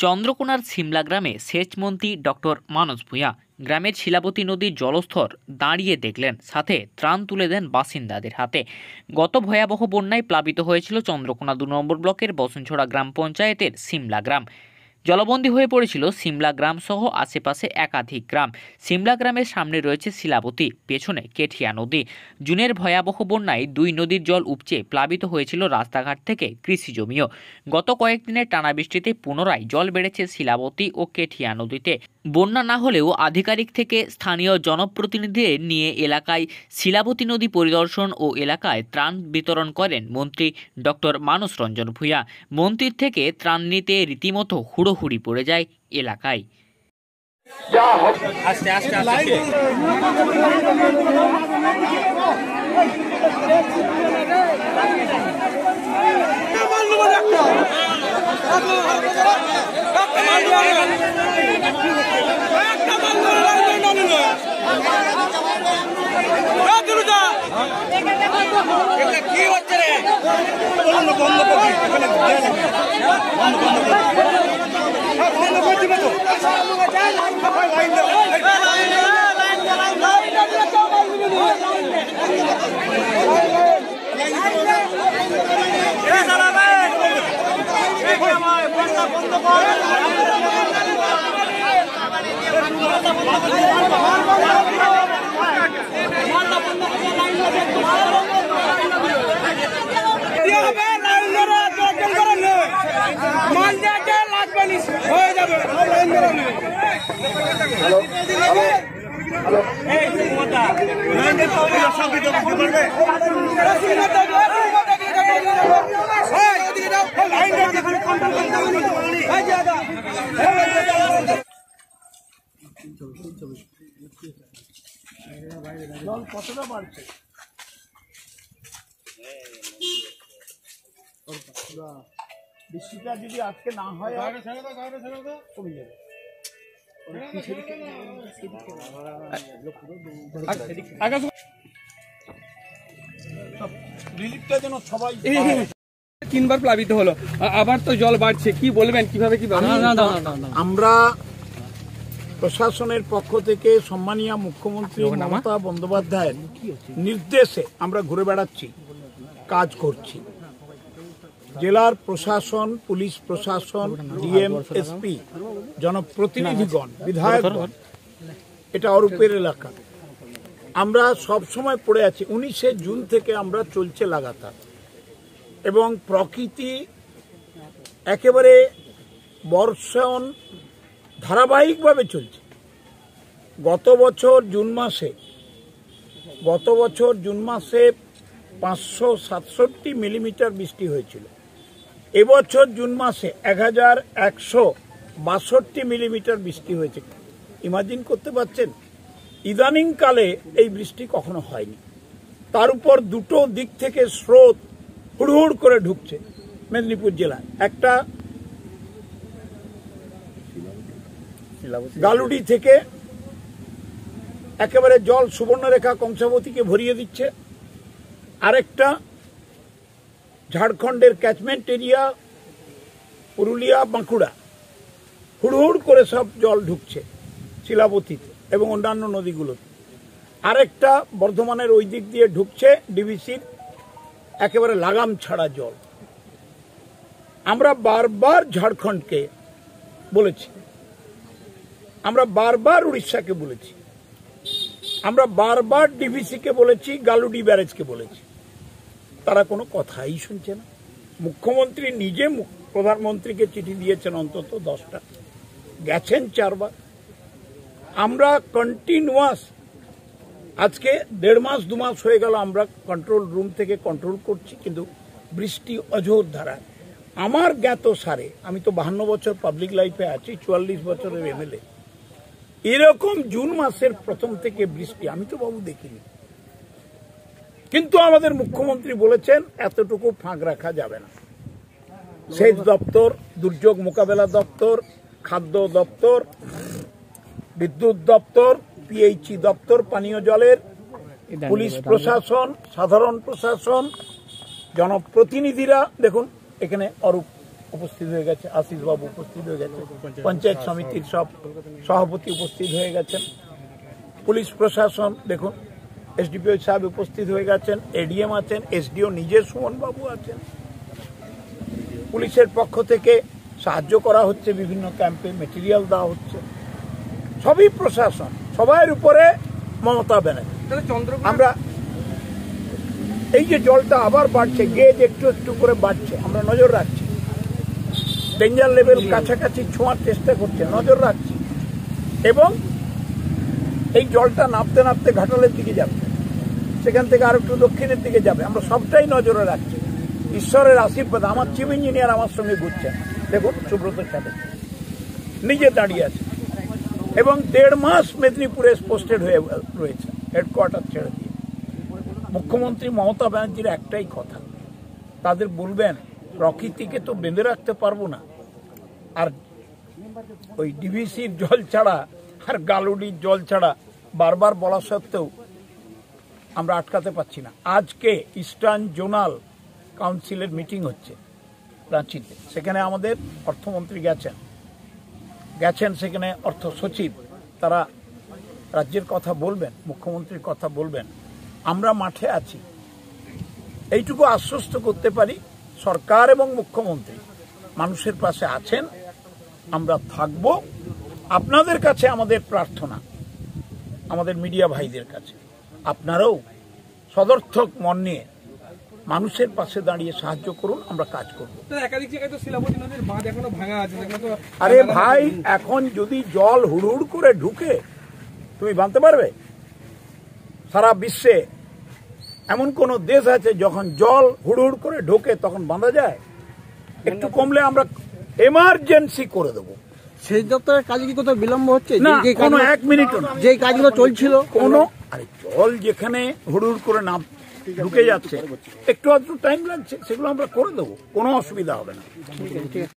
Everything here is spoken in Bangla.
চন্দ্রকোনার সিমলা গ্রামে সেচমন্ত্রী ডক্টর মানস ভূঁইয়া গ্রামের শিলাবতী নদীর জলস্তর দাঁড়িয়ে দেখলেন, সাথে ত্রাণ তুলে দেন বাসিন্দাদের হাতে। গত ভয়াবহ বন্যায় প্লাবিত হয়েছিল চন্দ্রকোনা 2 নম্বর ব্লকের বসনছড়া গ্রাম পঞ্চায়েতের সিমলা গ্রাম। জলবন্দী হয়ে পড়েছিল সিমলা গ্রাম সহ আশেপাশে একাধিক গ্রাম। সিমলা গ্রামের সামনে রয়েছে শিলাবতী, পেছনে কেঠিয়া নদী। জুনের ভয়াবহ বন্যায় 2 নদীর জল উপচে প্লাবিত হয়েছিল রাস্তাঘাট থেকে কৃষি জমিও। গত কয়েকদিনের টানা বৃষ্টিতে পুনরায় জল বেড়েছে শিলাবতী ও কেঠিয়া নদীতে। বন্যা না হলেও আধিকারিক থেকে স্থানীয় জনপ্রতিনিধিদের নিয়ে এলাকায় শিলাবতী নদী পরিদর্শন ও এলাকায় ত্রাণ বিতরণ করেন মন্ত্রী ডক্টর মানস রঞ্জন ভূঁইয়া। মন্ত্রীর থেকে ত্রাণ নিতে রীতিমতো হুড়োহুড়ি পড়ে যায় এলাকায়। জল কতটা বাড়ছে? বৃষ্টিটা যদি আজকে না হয় কমে যাবে। রিলিফটা যেন সবাই 3 বার প্লাবিত হলো, আবার তো জল বাড়ছে, কি বলবেন, কিভাবে কি? আমরা প্রশাসনের পক্ষ থেকে সম্মানীয় মুখ্যমন্ত্রী মমতা বন্দ্যোপাধ্যায়ের নির্দেশে আমরা ঘুরে বেড়াচ্ছি, কাজ করছি। জেলার প্রশাসন, পুলিশ প্রশাসন, ডিএম, এসপি, জনপ্রতিনিধিগণ, বিধায়কগণ, এটা অরূপের এলাকা। আমরা সব সময় পড়ে আছি। 19শে জুন থেকে আমরা চলছে লাগাতার, এবং প্রকৃতি একেবারে বর্ষণ ধারাবাহিকভাবে চলছে। গত বছর জুন মাসে 567 মিলিমিটার বৃষ্টি হয়েছিল। এবছর জুন মাসে 1162 মিলিমিটার বৃষ্টি হয়েছে। ইমাজিন করতে পারছেন? ইদানিংকালে এই বৃষ্টি কখনো হয়নি। তার উপর দুটো দিক থেকে স্রোত হুড়হুড় করে ঢুকছে মেদিনীপুর জেলায়। একটা গালুডি থেকে একেবারে জল সুবর্ণরেখা কংসাবতীকে ভরিয়ে দিচ্ছে, আরেকটা ঝাড়খণ্ডের ক্যাচমেন্ট এরিয়া পুরুলিয়া, বাঁকুড়া, হুড়হুড় করে সব জল ঢুকছে শিলাবতীতে এবং অন্যান্য নদীগুলোতে। আরেকটা বর্ধমানের ওই দিক দিয়ে ঢুকছে ডিভিসির একেবারে লাগাম ছাড়া জল। আমরা বারবার ঝাড়খণ্ডকে বলেছি, আমরা বারবার উড়িষ্যাকে বলেছি, আমরা বারবার ডিভিসিকে বলেছি, গালুডি ব্যারেজকে বলেছি, তারা কোনো কথাই শুনছে না। মুখ্যমন্ত্রী নিজে প্রধানমন্ত্রীকে চিঠি দিয়েছেন অন্তত 10টা, গেছেন 4 বার। আমরা কন্টিনিউয়াস আজকে 1.5 মাস 2 মাস হয়ে গেল আমরা কন্ট্রোল রুম থেকে কন্ট্রোল করছি, কিন্তু বৃষ্টি অঝোর ধারায়। আমার জ্ঞাত সারে, আমি তো 52 বছর পাবলিক লাইফে আছি, 44 বছরের এমএলএ, এরকম জুন মাসের প্রথম থেকে বৃষ্টি আমি তো বাবু দেখিনি। কিন্তু আমাদের মুখ্যমন্ত্রী বলেছেন এতটুকু ফাঁক রাখা যাবে না। সেচ দপ্তর, দুর্যোগ মোকাবেলা দপ্তর, খাদ্য দপ্তর, বিদ্যুৎ দপ্তর, পিএইচই দপ্তর পানীয় জলের, পুলিশ প্রশাসন, সাধারণ প্রশাসন, জনপ্রতিনিধিরা, দেখুন এখানে অরূপ উপস্থিত হয়ে গেছে, আশিস বাবু উপস্থিত হয়ে গেছে, পঞ্চায়েত সমিতির সব সভাপতি উপস্থিত হয়ে গেছেন, পুলিশ প্রশাসন দেখুন, এসডিপিও সাহেব উপস্থিত হয়ে গেছেন, এডিএম আছেন, এসডিও নিজে সুমন বাবু আছেন। পুলিশের পক্ষ থেকে সাহায্য করা হচ্ছে, বিভিন্ন ক্যাম্পে মেটেরিয়াল দেওয়া হচ্ছে, সবই প্রশাসন, সবার উপরে মমতা ব্যানার্জি। আমরা এই যে জলটা আবার বাড়ছে, গেজ একটু একটু করে বাড়ছে, আমরা নজর রাখছি, ডেঞ্জার লেভেল কাছাকাছি ছোঁয়ার চেষ্টা করছে, নজর রাখছি, এবং এই জলটা নামতে নামতে ঘাটালের দিকে যাবে, সেখান থেকে আর একটু দক্ষিণের দিকে যাবে, আমরা সবটাই নজরে রাখছি। ঈশ্বরের আশীর্বাদ, আমার চিফ ইঞ্জিনিয়ার আমার সঙ্গে ঘুরছেন, দেখুন সুব্রত সাথে নিজে দাঁড়িয়ে আছে, এবং 1.5 মাস মেদিনীপুরে পোস্টেড হয়ে রয়েছে, হেডকোয়ার্টার ছেড়ে দিয়ে। মুখ্যমন্ত্রী মমতা ব্যানার্জির একটাই কথা, তাদের বলবেন প্রকৃতিকে তো বেঁধে রাখতে পারবো না, আর ওই ডিভিসির জল ছাড়া আর গালুডির জল ছাড়া বারবার বলা সত্ত্বেও আমরা আটকাতে পারছি না। আজকে ইস্টার্ন জোনাল কাউন্সিলের মিটিং হচ্ছে রাঁচিতে, সেখানে আমাদের অর্থমন্ত্রী গেছেন, সেখানে অর্থ সচিব, তারা রাজ্যের কথা বলবেন, মুখ্যমন্ত্রীর কথা বলবেন। আমরা মাঠে আছি, এইটুকু আশ্বস্ত করতে পারি, সরকার এবং মুখ্যমন্ত্রী মানুষের পাশে আছেন, আমরা থাকব। আপনাদের কাছে আমাদের প্রার্থনা, আমাদের মিডিয়া ভাইদের কাছে, আপনারাও সদর্থক মন নিয়ে মানুষের পাশে দাঁড়িয়ে সাহায্য করুন, আমরা কাজ করব। একাধিক জায়গায় তো শিলাবতী নদীর বাঁধ এখনো ভাঙা আছে। আরে ভাই, এখন যদি জল হুড় করে ঢুকে, তুমি বাঁধতে পারবে? সারা বিশ্বে এমন কোন দেশ আছে যখন জল হুড় করে ঢোকে তখন বাঁধা যায়? একটু কমলে আমরা এমার্জেন্সি করে দেবো। সেচ দপ্তরের কাজে কি কোথাও বিলম্ব হচ্ছে? না, কোনো 1 মিনিটও না, যে কাজগুলো চলছিল কোনো, আরে জল যেখানে হুড় করে না ঢুকে যাচ্ছে, একটু টাইম লাগছে, সেগুলো আমরা করে দেবো, কোনো অসুবিধা হবে না।